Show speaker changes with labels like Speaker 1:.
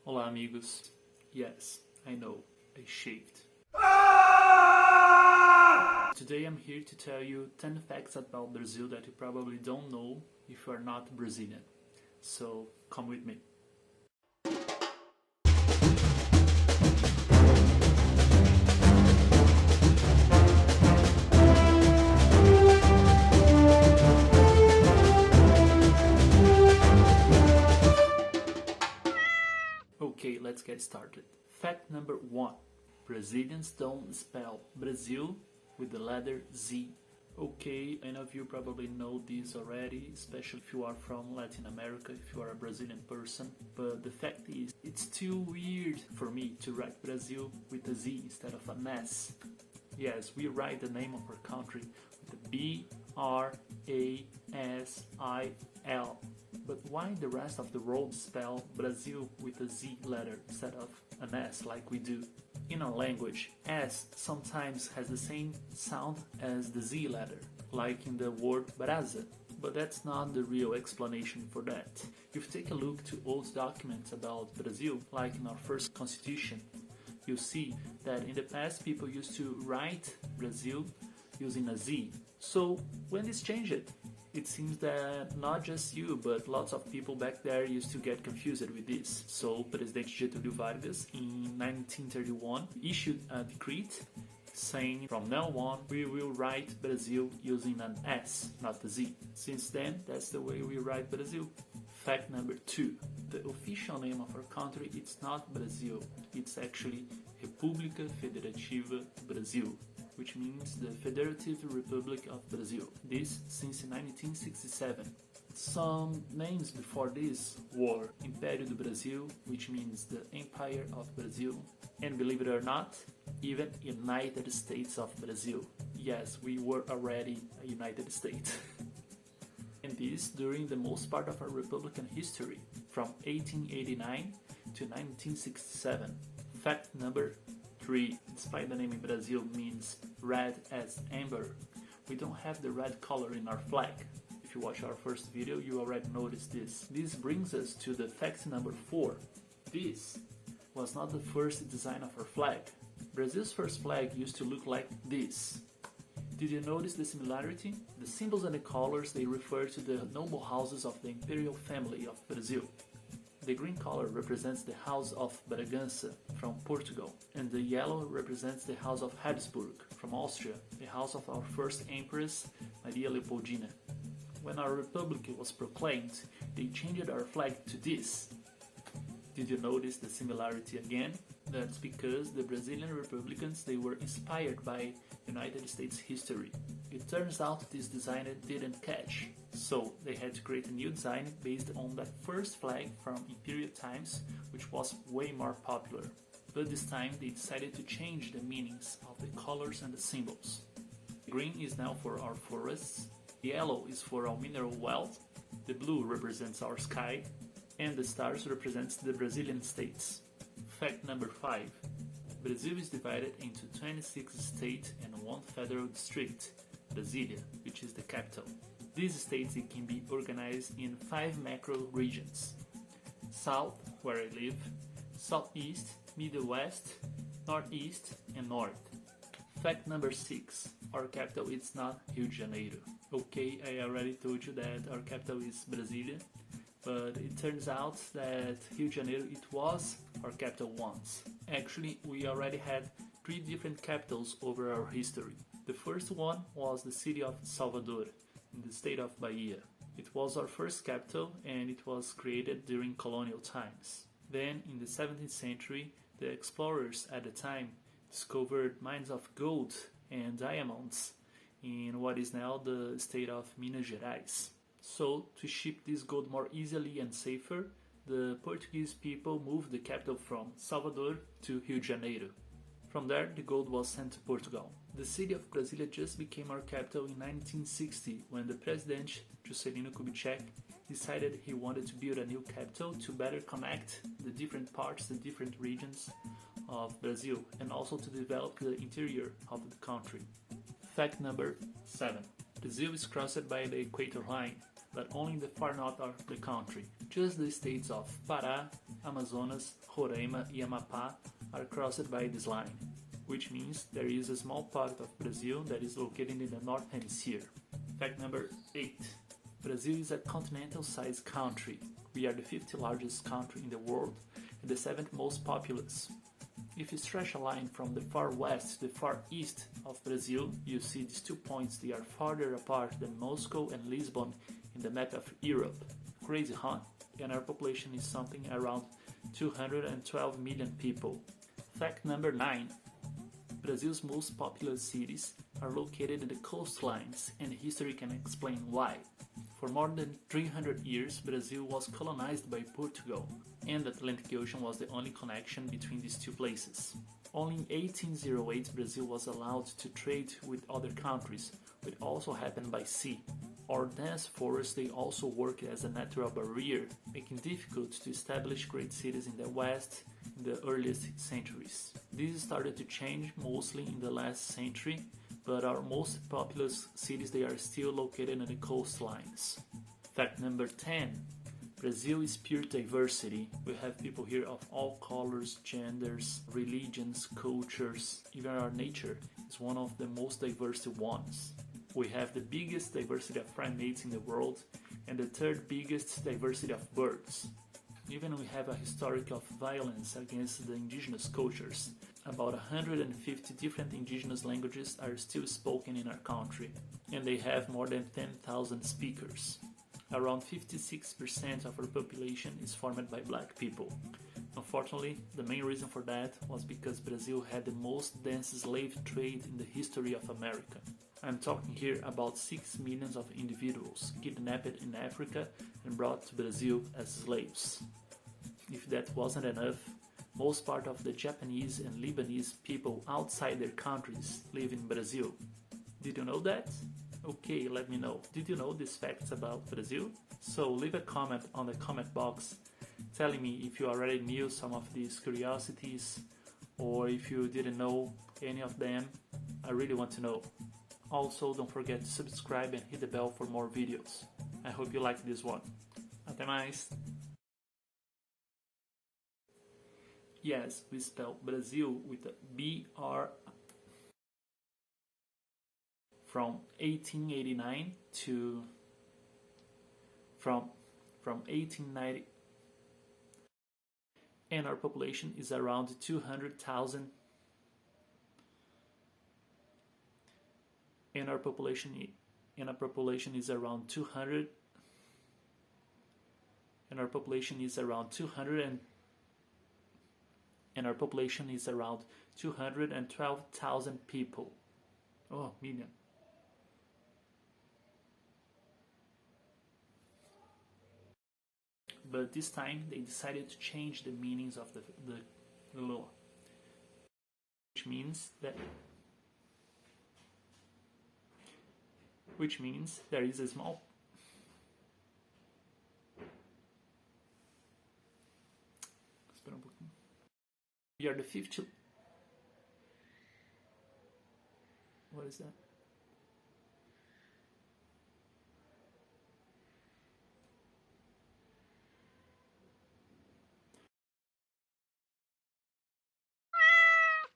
Speaker 1: Olá, amigos. Yes, I know, I shaved. Today I'm here to tell you 10 facts about Brazil that you probably don't know if you are not Brazilian. So, come with me. Okay, let's get started. Fact number 1. Brazilians don't spell Brazil with the letter Z. Okay, many of you probably know this already, especially if you are from Latin America, if you are a Brazilian person. But the fact is, it's still weird for me to write Brazil with a Z instead of an S. Yes, we write the name of our country with a B-R-A-S-I-L. But why the rest of the world spell Brazil with a Z letter instead of an S like we do? In our language, S sometimes has the same sound as the Z letter, like in the word Brasa. But that's not the real explanation for that. If you take a look to old documents about Brazil, like in our first constitution, you'll see that in the past people used to write Brazil using a Z. So when this changed, it seems that not just you, but lots of people back there used to get confused with this. So President Getúlio Vargas in 1931 issued a decree saying from now on we will write Brazil using an S, not a Z. Since then, that's the way we write Brazil. Fact number 2. The official name of our country is not Brazil, it's actually República Federativa do Brasil, which means the Federative Republic of Brazil. This since 1967. Some names before this were Império do Brasil, which means the Empire of Brazil, and believe it or not, even United States of Brazil. Yes, we were already a United States. And this during the most part of our Republican history, from 1889 to 1967. Fact number 3. Despite the name in Brazil means red as amber, we don't have the red color in our flag. If you watch our first video, you already noticed this. This brings us to the fact number 4. This was not the first design of our flag. Brazil's first flag used to look like this. Did you notice the similarity? The symbols and the colors, they refer to the noble houses of the imperial family of Brazil. The green color represents the House of Bragança from Portugal, and the yellow represents the House of Habsburg from Austria, the house of our first empress, Maria Leopoldina. When our republic was proclaimed, they changed our flag to this. Did you notice the similarity again? That's because the Brazilian Republicans, they were inspired by United States history. It turns out this design didn't catch, so they had to create a new design based on that first flag from imperial times, which was way more popular. But this time they decided to change the meanings of the colors and the symbols. Green is now for our forests, yellow is for our mineral wealth, the blue represents our sky, and the stars represents the Brazilian states. Fact number 5. Brazil is divided into 26 states and 1 federal district, Brasília, which is the capital. These states can be organized in 5 macro regions: South, where I live, Southeast, Middle West, Northeast, and North. Fact number 6. Our capital is not Rio de Janeiro. Okay, I already told you that our capital is Brasília, but it turns out that Rio de Janeiro, it was our capital once. Actually, we already had 3 different capitals over our history. The first one was the city of Salvador, in the state of Bahia. It was our first capital and it was created during colonial times. Then, in the 17th century, the explorers at the time discovered mines of gold and diamonds in what is now the state of Minas Gerais. So, to ship this gold more easily and safer, the Portuguese people moved the capital from Salvador to Rio de Janeiro. From there, the gold was sent to Portugal. The city of Brasília just became our capital in 1960 when the President Juscelino Kubitschek decided he wanted to build a new capital to better connect the different parts, the different regions of Brazil, and also to develop the interior of the country. Fact number 7. Brazil is crossed by the equator line, but only in the far north of the country. Just the states of Pará, Amazonas, Roraima and Amapá are crossed by this line, which means there is a small part of Brazil that is located in the North Hemisphere. Fact number 8. Brazil is a continental-sized country. We are the 5th largest country in the world and the 7th most populous. If you stretch a line from the far west to the far east of Brazil, you see these 2 points. They are farther apart than Moscow and Lisbon in the map of Europe. Crazy, huh? And our population is something around 212 million people. Fact number 9. Brazil's most populous cities are located in the coastlines, and history can explain why. For more than 300 years, Brazil was colonized by Portugal, and the Atlantic Ocean was the only connection between these two places. Only in 1808 Brazil was allowed to trade with other countries, which also happened by sea. Our dense forests they also worked as a natural barrier, making it difficult to establish great cities in the west in the earliest centuries. This started to change mostly in the last century, but our most populous cities they are still located on the coastlines. Fact number 10. Brazil is pure diversity. We have people here of all colors, genders, religions, cultures. Even our nature is one of the most diverse ones. We have the biggest diversity of primates in the world and the third biggest diversity of birds. Even we have a history of violence against the indigenous cultures. About 150 different indigenous languages are still spoken in our country, and they have more than 10,000 speakers. Around 56% of our population is formed by black people. Unfortunately, the main reason for that was because Brazil had the most dense slave trade in the history of America. I'm talking here about 6 million of individuals kidnapped in Africa and brought to Brazil as slaves. If that wasn't enough, most part of the Japanese and Lebanese people outside their countries live in Brazil. Did you know that? Okay, let me know. Did you know these facts about Brazil? So leave a comment on the comment box telling me if you already knew some of these curiosities or if you didn't know any of them. I really want to know. Also, don't forget to subscribe and hit the bell for more videos. I hope you liked this one. Até mais! Yes, we spell Brazil with a B-R. From 1889 to from 1890, and our population is around 200,000. And our population is around 200. And our population is around 200 and our population is around 212,000 people. Oh, million. But this time they decided to change the meanings of the law, which means there is a small we are the 5th. What is that?